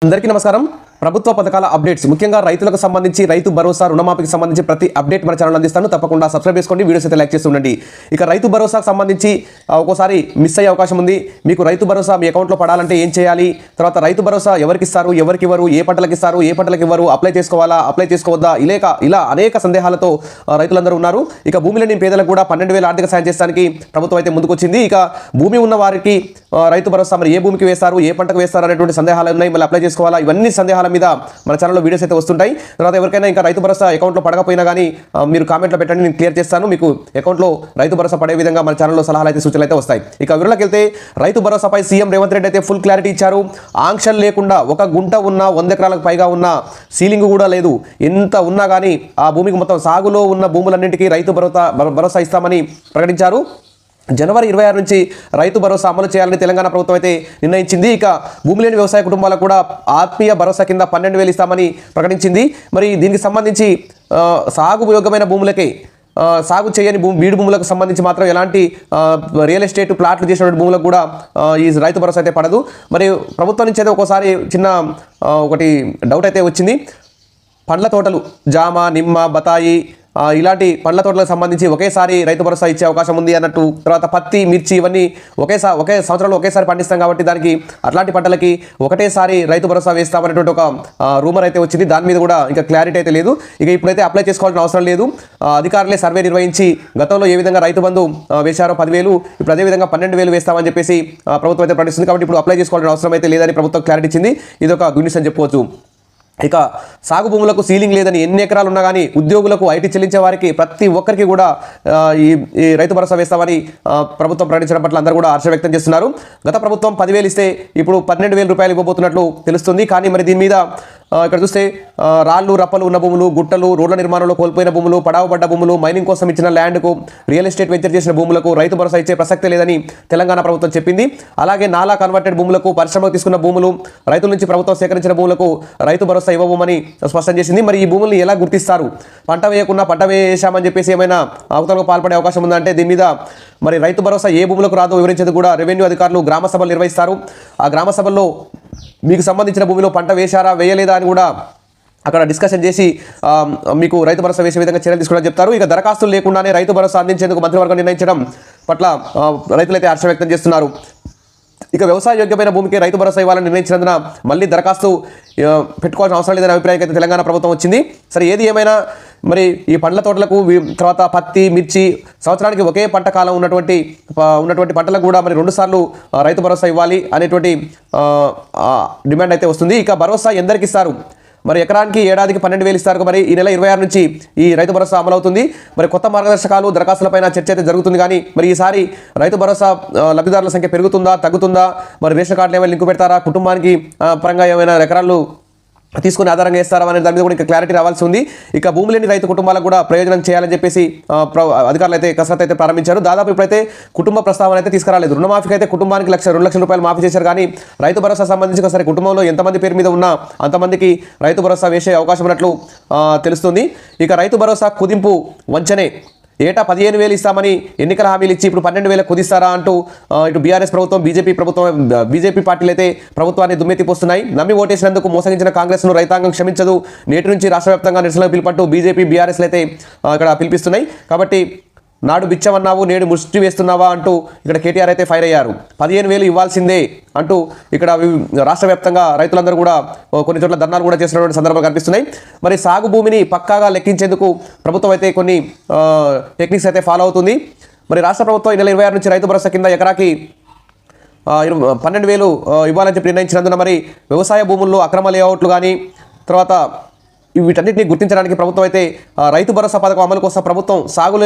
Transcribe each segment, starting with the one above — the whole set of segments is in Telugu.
అందరికీ నమస్కారం. ప్రభుత్వ పథకాల అప్డేట్స్, ముఖ్యంగా రైతులకు సంబంధించి రైతు భరోసా రుణమాఫీకి సంబంధించి ప్రతి అప్డేట్ మన ఛానల్ అందిస్తాను. తప్పకుండా సబ్స్క్రైబ్ చేసుకోండి, వీడియోస్ అయితే లైక్ చేస్తూ ఉండండి. ఇక రైతు భరోసాకు సంబంధించి ఒక్కోసారి మిస్ అయ్యే అవకాశం ఉంది. మీకు రైతు భరోసా మీ అకౌంట్లో పడాలంటే ఏం చేయాలి, తర్వాత రైతు భరోసా ఎవరికి ఇస్తారు, ఎవరికి ఇవ్వరు, ఏ పంటలకు ఇస్తారు, ఏ పంటలకు ఇవ్వరు, అప్లై చేసుకోవాలా, అప్లై చేసుకోవద్దా, ఇలా అనేక సందేహాలతో రైతులందరూ ఉన్నారు. ఇక భూమి లేని పేదలకు కూడా 12,000 ఆర్థిక సాయం చేసడానికి ప్రభుత్వం అయితే ముందుకొచ్చింది. ఇక భూమి ఉన్న వారికి రైతు భరోసా మరి ఏ భూమికి వేస్తారు, ఏ పంటకు వేస్తారు అనేటువంటి సందేహాలు ఉన్నాయి. మళ్ళీ అప్లై చేసుకోవాలా, ఇవన్నీ సందేహాల మీద మన ఛానల్లో వీడియోస్ అయితే వస్తుంటాయి. తర్వాత ఎవరికైనా ఇంకా రైతు భరోసా అకౌంట్లో పడకపోయినా కానీ మీరు కామెంట్లో పెట్టండి, నేను క్లియర్ చేస్తాను. మీకు అకౌంట్లో రైతు భరోసా పడే విధంగా మన ఛానల్లో సలహాలు అయితే సూచనలు అయితే వస్తాయి. ఇక వివరాలకు వెళ్తే రైతు భరోసాపై సీఎం రేవంత్ రెడ్డి అయితే ఫుల్ క్లారిటీ ఇచ్చారు. ఆంక్షలు లేకుండా ఒక గుంట ఉన్న 100 ఎకరాలకు పైగా ఉన్న సీలింగ్ కూడా లేదు, ఎంత ఉన్నా కానీ ఆ భూమికి మొత్తం సాగులో ఉన్న భూములన్నింటికీ రైతు భరోసా ఇస్తామని ప్రకటించారు. జనవరి 26 నుంచి రైతు భరోసా అమలు చేయాలని తెలంగాణ ప్రభుత్వం అయితే నిర్ణయించింది. ఇక భూమి లేని వ్యవసాయ కుటుంబాలకు కూడా ఆత్మీయ భరోసా కింద 12,000 ఇస్తామని ప్రకటించింది. మరి దీనికి సంబంధించి సాగు యోగ్యమైన భూములకే, సాగు చేయని బీడు భూములకు సంబంధించి మాత్రం ఎలాంటి రియల్ ఎస్టేట్ ప్లాట్లు చేసినటువంటి భూములకు కూడా ఈ రైతు భరోసా అయితే పడదు. మరి ప్రభుత్వం నుంచి అయితే ఒక్కోసారి చిన్న ఒకటి డౌట్ అయితే వచ్చింది. పండ్ల తోటలు, జామ, నిమ్మ, బతాయి ఇలాంటి పండ్ల తోటలకు సంబంధించి ఒకేసారి రైతు భరోసా ఇచ్చే అవకాశం ఉంది అన్నట్టు. తర్వాత పత్తి, మిర్చి ఇవన్నీ ఒకే సంవత్సరంలో ఒకేసారి పండిస్తాం కాబట్టి దానికి అట్లాంటి పంటలకి ఒకటేసారి రైతు భరోసా వేస్తామనేటువంటి ఒక రూమర్ అయితే వచ్చింది. దాని మీద కూడా ఇంకా క్లారిటీ అయితే లేదు. ఇక ఇప్పుడైతే అప్లై చేసుకోవాల్సిన అవసరం లేదు. అధికారులే సర్వే నిర్వహించి గతంలో ఏ విధంగా రైతు బంధు వేశారో 10,000, ఇప్పుడు అదేవిధంగా 12,000 వేస్తామని చెప్పేసి ప్రభుత్వం అయితే ప్రకటిస్తుంది. కాబట్టి ఇప్పుడు అప్లై చేసుకోవాల్సిన అవసరం అయితే లేదని ప్రభుత్వం క్లారిటీ ఇచ్చింది. ఇది ఒక గుడ్ న్యూస్ అని చెప్పుకోవచ్చు. ఇక సాగు భూములకు సీలింగ్ లేదని ఎన్ని ఎకరాలు ఉన్నా కానీ ఉద్యోగులకు, ఐటీ చెల్లించే వారికి ప్రతి ఒక్కరికి కూడా ఈ రైతు భరోసా వేస్తామని ప్రభుత్వం ప్రకటించడం పట్ల అందరూ కూడా హర్షం వ్యక్తం చేస్తున్నారు. గత ప్రభుత్వం 10,000 ఇస్తే ఇప్పుడు 12,000 రూపాయలు ఇవ్వబోతున్నట్లు తెలుస్తుంది. కానీ మరి దీని మీద ఇక్కడ చూస్తే రాళ్ళు రప్పలు ఉన్న భూములు, గుట్టలు, రోడ్ల నిర్మాణంలో కోల్పోయిన భూములు, పడావబడ్డ భూములు, మైనింగ్ కోసం ఇచ్చిన ల్యాండ్కు, రియల్ ఎస్టేట్ వెంచర్ చేసిన భూములకు రైతు భరోసా ఇచ్చే ప్రసక్తే లేదని తెలంగాణ ప్రభుత్వం చెప్పింది. అలాగే నాలా కన్వర్టెడ్ భూములకు, పరిశ్రమకు తీసుకున్న భూములు, రైతుల నుంచి ప్రభుత్వం సేకరించిన భూములకు రైతు భరోసా ఇవ్వబోమని స్పష్టం చేసింది. మరి ఈ భూముల్ని ఎలా గుర్తిస్తారు? పంట వేయకుండా పంట వేసామని చెప్పేసి ఏమైనా అవతలకు పాల్పడే అవకాశం ఉందంటే దీని మీద మరి రైతు భరోసా ఏ భూములకు రాదో వివరించేందుకు కూడా రెవెన్యూ అధికారులు గ్రామ సభలు నిర్వహిస్తారు. ఆ గ్రామ సభల్లో మీకు సంబంధించిన భూమిలో పంట వేశారా, వేయలేదా అని కూడా అక్కడ డిస్కషన్ చేసి మీకు రైతు భరోసా వేసే విధంగా చర్యలు తీసుకోవడం చెప్తారు. ఇక దరఖాస్తులు లేకుండానే రైతు భరోసా అందించేందుకు మంత్రివర్గం నిర్ణయించడం పట్ల రైతులైతే హర్షం వ్యక్తం చేస్తున్నారు. ఇక వ్యవసాయ యోగ్యమైన భూమికి రైతు భరోసా ఇవ్వాలని నిర్ణయించినందున మళ్ళీ దరఖాస్తు పెట్టుకోవాల్సిన అవసరం లేదనే అభిప్రాయానికి అయితే తెలంగాణ ప్రభుత్వం వచ్చింది. సరే, ఏది ఏమైనా మరి ఈ పండ్ల తోటలకు, తర్వాత పత్తి, మిర్చి సంవత్సరానికి ఒకే పంట కాలం ఉన్నటువంటి పంటలకు కూడా మరి 2 సార్లు రైతు భరోసా ఇవ్వాలి అనేటువంటి డిమాండ్ అయితే వస్తుంది. ఇక భరోసా ఎందరికి ఇస్తారు? మరి ఎకరానికి ఏడాదికి 12,000 ఇస్తారు. మరి ఈ నెల 26 నుంచి ఈ రైతు భరోసా అమలవుతుంది. మరి కొత్త మార్గదర్శకాలు, దరఖాస్తులపైన చర్చ అయితే జరుగుతుంది. కానీ మరి ఈసారి రైతు భరోసా లబ్ధిదారుల సంఖ్య పెరుగుతుందా, తగ్గుతుందా, మరి రేషన్ కార్డులు ఏమైనా లింకు పెడతారా, కుటుంబానికి పరంగా ఏమైనా ఎకరాలు తీసుకుని ఆధారంగా ఇస్తారా అనే దాని మీద కూడా ఇంకా క్లారిటీ రావాల్సి ఉంది. ఇక భూమి లేని రైతు కుటుంబాలకు కూడా ప్రయోజనం చేయాలని చెప్పేసి అధికారులు అయితే కసరత్తు అయితే ప్రారంభించారు. దాదాపు ఇప్పుడైతే కుటుంబ ప్రస్తావన అయితే తీసుకురాలేదు. రుణమాఫీకి అయితే కుటుంబానికి 2 లక్షల రూపాయలు మాఫీ చేశారు. కానీ రైతు భరోసా సంబంధించి సరే కుటుంబంలో ఎంతమంది పేరు మీద ఉన్నా అంతమందికి రైతు భరోసా వేసే అవకాశం ఉన్నట్లు తెలుస్తుంది. ఇక రైతు భరోసా కుదింపు వంచనే, ఏటా 15,000 ఇస్తామని ఎన్నికల హామీలు ఇచ్చి ఇప్పుడు 12,000 కుదిస్తారా అంటూ ఇటు బీఆర్ఎస్ ప్రభుత్వం, బీజేపీ పార్టీలు అయితే ప్రభుత్వాన్ని దుమ్మెత్తిపోస్తున్నాయి. నమ్మి ఓటేసినందుకు మోసగించిన కాంగ్రెస్ను రైతాంగం క్షమించదు, నేటి నుంచి రాష్ట్ర వ్యాప్తంగా నిరసనలకు పిలుపంటూ బీజేపీ, బీఆర్ఎస్లు అయితే ఇక్కడ పిలిపిస్తున్నాయి. కాబట్టి నాడు బిచ్చమన్నావు, నేడు ముష్టి వేస్తున్నావా అంటూ ఇక్కడ కేటీఆర్ అయితే ఫైర్ అయ్యారు. 15,000 ఇవ్వాల్సిందే అంటూ ఇక్కడ రాష్ట్ర వ్యాప్తంగా రైతులందరూ కూడా కొన్ని చోట్ల ధర్నాలు కూడా చేస్తున్నటువంటి సందర్భాలు కనిపిస్తున్నాయి. మరి సాగు భూమిని పక్కాగా లెక్కించేందుకు ప్రభుత్వం అయితే కొన్ని టెక్నిక్స్ అయితే ఫాలో అవుతుంది. మరి రాష్ట్ర ప్రభుత్వం ఈ నెల 26 నుంచి రైతు భరోసా కింద ఎకరాకి 12,000 ఇవ్వాలని చెప్పి నిర్ణయించినందున మరి వ్యవసాయ భూముల్లో అక్రమ లేఅవుట్లు కానీ, తర్వాత వీటన్నిటిని గుర్తించడానికి ప్రభుత్వం అయితే రైతు భరోసా పథకం అమలు కోసం ప్రభుత్వం సాగు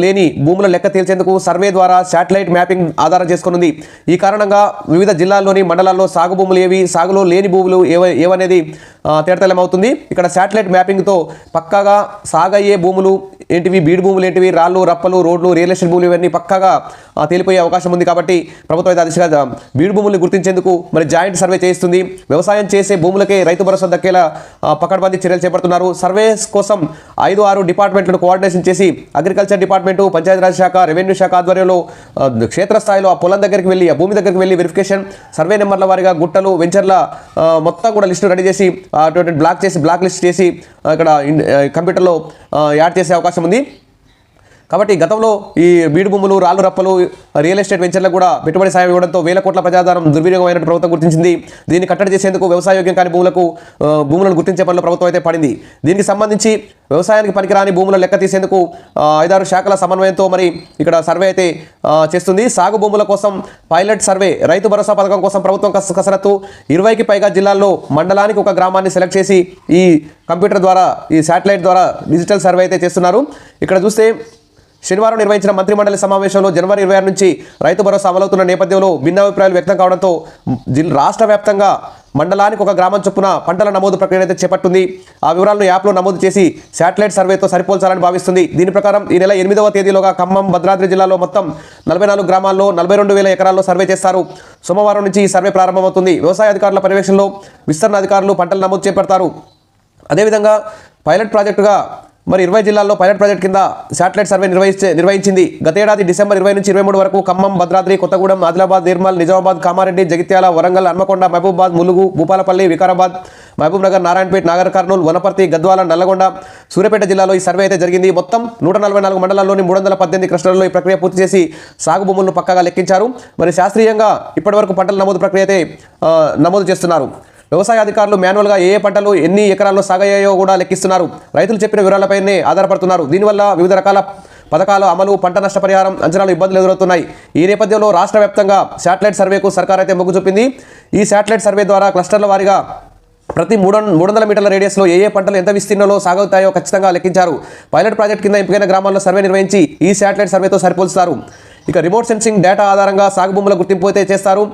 లేని భూముల లెక్క తేల్చేందుకు సర్వే ద్వారా శాటిలైట్ మ్యాపింగ్ ఆధారం చేసుకున్నది. ఈ కారణంగా వివిధ జిల్లాల్లోని మండలాల్లో సాగు భూములు ఏవి, సాగులో లేని భూములు ఏవనేది తేటతెల్లమవుతుంది. ఇక్కడ శాటిలైట్ మ్యాపింగ్తో పక్కాగా సాగయ్యే భూములు ఏంటివి, బీడు భూములు ఏంటివి, రాళ్ళు రప్పలు రోడ్లు రియల్ ఎస్టేట్ భూములు ఇవన్నీ పక్కాగా తేలిపోయే అవకాశం ఉంది. కాబట్టి ప్రభుత్వం అయితే దిశగా బీడు భూముల్ని గుర్తించేందుకు మరి జాయింట్ సర్వే చేయిస్తుంది. వ్యవసాయం చేసే భూములకే రైతు భరోసా దక్కేలా పకడ్బందీ చర్యలు చేపడుతున్నారు. సర్వేస్ కోసం 5-6 డిపార్ట్మెంట్లను కోఆర్డినేషన్ చేసి అగ్రికల్చర్ డిపార్ట్మెంటు, పంచాయతీరాజ్ శాఖ, రెవెన్యూ శాఖ ఆధ్వర్యంలో క్షేత్రస్థాయిలో ఆ పొలం దగ్గరికి వెళ్ళి, ఆ భూమి దగ్గరికి వెళ్ళి వెరిఫికేషన్, సర్వే నెంబర్ల వారిగా గుట్టలు వెంచర్ల మొత్తం కూడా లిస్టు రెడీ చేసి అటువంటి బ్లాక్ లిస్ట్ చేసి ఇక్కడ కంప్యూటర్లో యాడ్ చేసే అవకాశం ఉంది. కాబట్టి గతంలో ఈ బీడు భూములు, రాళ్ళు రప్పలు, రియల్ ఎస్టేట్ వెంచర్లకు కూడా పెట్టుబడి సాయం ఇవ్వడంతో వేల కోట్ల ప్రజాధారం దుర్వినియోగమైన ప్రభుత్వం గుర్తించింది. దీన్ని కట్టడి చేసేందుకు వ్యవసాయోగ్యం కాని భూములను గుర్తించే పనిలో ప్రభుత్వం అయితే పడింది. దీనికి సంబంధించి వ్యవసాయానికి పనికిరాని భూముల లెక్క తీసేందుకు 5-6 శాఖల సమన్వయంతో మరి ఇక్కడ సర్వే అయితే చేస్తుంది. సాగు భూముల కోసం పైలట్ సర్వే, రైతు భరోసా పథకం కోసం ప్రభుత్వం కసరత్తు. 20కి పైగా జిల్లాల్లో మండలానికి ఒక గ్రామాన్ని సెలెక్ట్ చేసి ఈ కంప్యూటర్ ద్వారా, ఈ శాటిలైట్ ద్వారా డిజిటల్ సర్వే అయితే చేస్తున్నారు. ఇక్కడ చూస్తే శనివారం నిర్వహించిన మంత్రిమండలి సమావేశంలో జనవరి 26 నుంచి రైతు భరోసా అమలవుతున్న నేపథ్యంలో భిన్నాభిప్రాయాలు వ్యక్తం కావడంతో రాష్ట్ర వ్యాప్తంగా మండలానికి ఒక గ్రామం చొప్పున పంటల నమోదు ప్రక్రియ అయితే చేపట్టింది. ఆ వివరాలను యాప్లో నమోదు చేసి శాటిలైట్ సర్వేతో సరిపోల్చాలని భావిస్తుంది. దీని ప్రకారం ఈ నెల 8వ తేదీలోగా ఖమ్మం, భద్రాద్రి జిల్లాలో మొత్తం 44 గ్రామాల్లో 42,000 ఎకరాల్లో సర్వే చేస్తారు. సోమవారం నుంచి ఈ సర్వే ప్రారంభమవుతుంది. వ్యవసాయ అధికారుల పర్యవేక్షణలో విస్తరణ అధికారులు పంటల నమోదు చేపడతారు. అదేవిధంగా పైలట్ ప్రాజెక్టుగా మరి 20 జిల్లాల్లో పైలట్ ప్రాజెక్ట్ కింద శాటిలైట్ సర్వే నిర్వహించింది. గతేడాది డిసెంబర్ 20 నుంచి 23 వరకు ఖమ్మం, భద్రాద్రి, కొత్తగూడెం, ఆదిలాబాద్, నిర్మల్, నిజామాబాద్, కామారెడ్డి, జగిత్యాల, వరంగల్, హన్మకొండ, మహబూబాబాద్, ములుగు, భూపాలపల్లి, వికారాబాద్, మహబూబ్ నగర్, నారాయణపేట, నాగర్ కర్నూలు, వనపర్తి, గద్వాల, నల్లగొండ, సూర్యాపేట జిల్లాలో ఈ సర్వే అయితే జరిగింది. మొత్తం 144 మండలాల్లోని 318 క్లస్టర్లలో ఈ ప్రక్రియ పూర్తి చేసి సాగు భూములను పక్కాగా లెక్కించారు. మరి శాస్త్రీయంగా ఇప్పటివరకు పంటల నమోదు ప్రక్రియ అయితే నమోదు చేస్తున్నారు. వ్యవసాయ అధికారులు మాన్యువల్గా ఏ పంటలు ఎన్ని ఎకరాల్లో సాగయ్యాయో కూడా లెక్కిస్తున్నారు. రైతులు చెప్పిన వివరాలపైనే ఆధారపడుతున్నారు. దీనివల్ల వివిధ రకాల పథకాల అమలు, పంట నష్టపరిహారం అంచనాలు ఇబ్బందులు ఎదురవుతున్నాయి. ఈ నేపథ్యంలో రాష్ట్ర వ్యాప్తంగా శాటిలైట్ సర్వేకు సర్కార్ అయితే మొగ్గు చూపింది. ఈ శాటిలైట్ సర్వే ద్వారా క్లస్టర్ల వారీగా ప్రతి 300 మీటర్ల రేడియస్లో ఏ పంటలు ఎంత విస్తీర్ణంలో సాగుతాయో ఖచ్చితంగా లెక్కించారు. పైలట్ ప్రాజెక్ట్ కింద ఎంపికైన గ్రామాల్లో సర్వే నిర్వహించి ఈ శాటిలైట్ సర్వేతో సరిపోల్స్తారు. ఇక రిమోట్ సెన్సింగ్ డేటా ఆధారంగా సాగు భూముల గుర్తింపు అయితే చేస్తారు.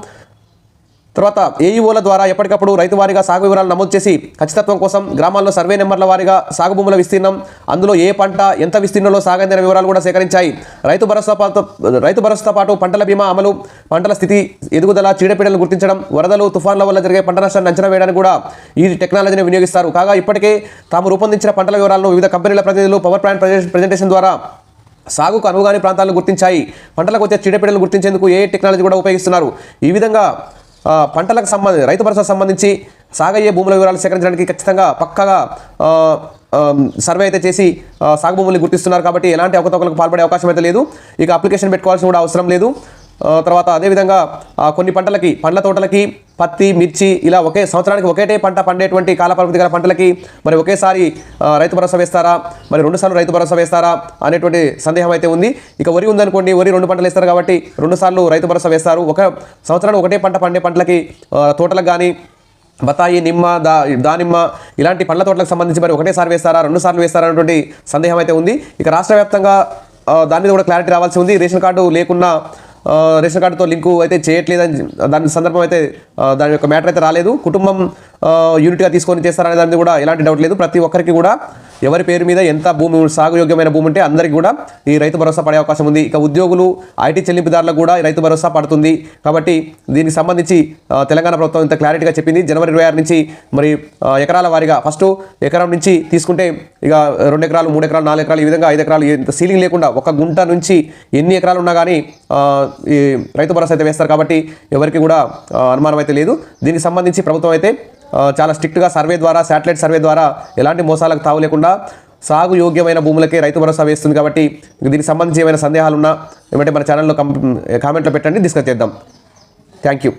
తర్వాత ఏఈఓల ద్వారా ఎప్పటికప్పుడు రైతు వారీగా సాగు వివరాలు నమోదు చేసి ఖచ్చితత్వం కోసం గ్రామాల్లో సర్వే నెంబర్ల వారీగా సాగు భూముల విస్తీర్ణం, అందులో ఏ పంట ఎంత విస్తీర్ణంలో సాగైందనే వివరాలు కూడా సేకరించాయి. రైతు భరోసాతో పాటు పంటల బీమా అమలు, పంటల స్థితి, ఎదుగుదల, చీడపీడలను గుర్తించడం, వరదలు, తుఫాన్ల వల్ల జరిగే పంట నష్టాన్ని అంచనా వేయడానికి కూడా ఈ టెక్నాలజీని వినియోగిస్తారు. కాగా ఇప్పటికే తాము రూపొందించిన పంటల వివరాలను వివిధ కంపెనీల ప్రతినిధులు పవర్ పాయింట్ ప్రజెంటేషన్ ద్వారా సాగుకు అనువుగాని ప్రాంతాలను గుర్తించాయి. పంటలకు వచ్చే చీడపీడలను గుర్తించేందుకు ఏ టెక్నాలజీ కూడా ఉపయోగిస్తున్నారు. ఈ విధంగా పంటలకు రైతు భరోసా సంబంధించి సాగయ్యే భూముల వివరాలు సేకరించడానికి ఖచ్చితంగా పక్కాగా సర్వే అయితే చేసి సాగు భూముల్ని గుర్తిస్తున్నారు. కాబట్టి ఎలాంటి అవకతవకలకు పాల్పడే అవకాశం అయితే లేదు. ఇక అప్లికేషన్ పెట్టుకోవాల్సిన కూడా అవసరం లేదు. తర్వాత అదేవిధంగా కొన్ని పంటలకి, పండ్ల తోటలకి, పత్తి, మిర్చి ఇలా ఒకే సంవత్సరానికి ఒకేటే పంట పండేటువంటి కాలపరిమితి గల పంటలకి మరి ఒకేసారి రైతు భరోసా వేస్తారా, మరి 2 సార్లు రైతు భరోసా వేస్తారా అనేటువంటి సందేహం అయితే ఉంది. ఇక వరి ఉందనుకోండి, వరి 2 పంటలు వేస్తారు కాబట్టి 2 సార్లు రైతు భరోసా వేస్తారు. ఒక సంవత్సరానికి ఒకటే పంట పండే పంటలకి, తోటలకు కానీ బత్తాయి, నిమ్మ, దానిమ్మ ఇలాంటి పండ్ల తోటలకు సంబంధించి మరి ఒకటేసారి వేస్తారా, 2 సార్లు వేస్తారా అనేటువంటి సందేహం అయితే ఉంది. ఇక రాష్ట్ర వ్యాప్తంగా దాని మీద కూడా క్లారిటీ రావాల్సి ఉంది. రేషన్ కార్డు లేకున్నా రేషన్ కార్డుతో లింకు అయితే చేయట్లేదని దాని సందర్భం అయితే దాని యొక్క మ్యాటర్ అయితే రాలేదు. కుటుంబం యూనిట్గా తీసుకొని చేస్తారనే దాని కూడా ఎలాంటి డౌట్ లేదు. ప్రతి ఒక్కరికి కూడా ఎవరి పేరు మీద ఎంత భూమి, సాగుయోగ్యమైన భూమి ఉంటే అందరికీ కూడా ఈ రైతు భరోసా పడే అవకాశం ఉంది. ఇక ఉద్యోగులు, ఐటీ చెల్లింపుదారులకు కూడా రైతు భరోసా పడుతుంది. కాబట్టి దీనికి సంబంధించి తెలంగాణ ప్రభుత్వం ఇంత క్లారిటీగా చెప్పింది. జనవరి 26 నుంచి మరి ఎకరాల వారీగా ఫస్ట్ ఎకరం నుంచి తీసుకుంటే ఇక 2 ఎకరాలు, 3 ఎకరాలు, 4 ఎకరాలు ఈ విధంగా 5 ఎకరాలు సీలింగ్ లేకుండా ఒక గుంట నుంచి ఎన్ని ఎకరాలు ఉన్నా కానీ ఈ రైతు భరోసా అయితే వేస్తారు. కాబట్టి ఎవరికి కూడా అనుమానం అయితే లేదు. దీనికి సంబంధించి ప్రభుత్వం అయితే చాలా స్ట్రిక్ట్గా సర్వే ద్వారా, శాటిలైట్ సర్వే ద్వారా ఎలాంటి మోసాలకు తావు లేకుండా సాగు యోగ్యమైన భూములకే రైతు భరోసా వేస్తుంది. కాబట్టి దీనికి సంబంధించి ఏమైనా సందేహాలు ఉన్నా ఏమంటే మన ఛానల్లో కామెంట్లో పెట్టండి, డిస్కస్ చేద్దాం. Thank you.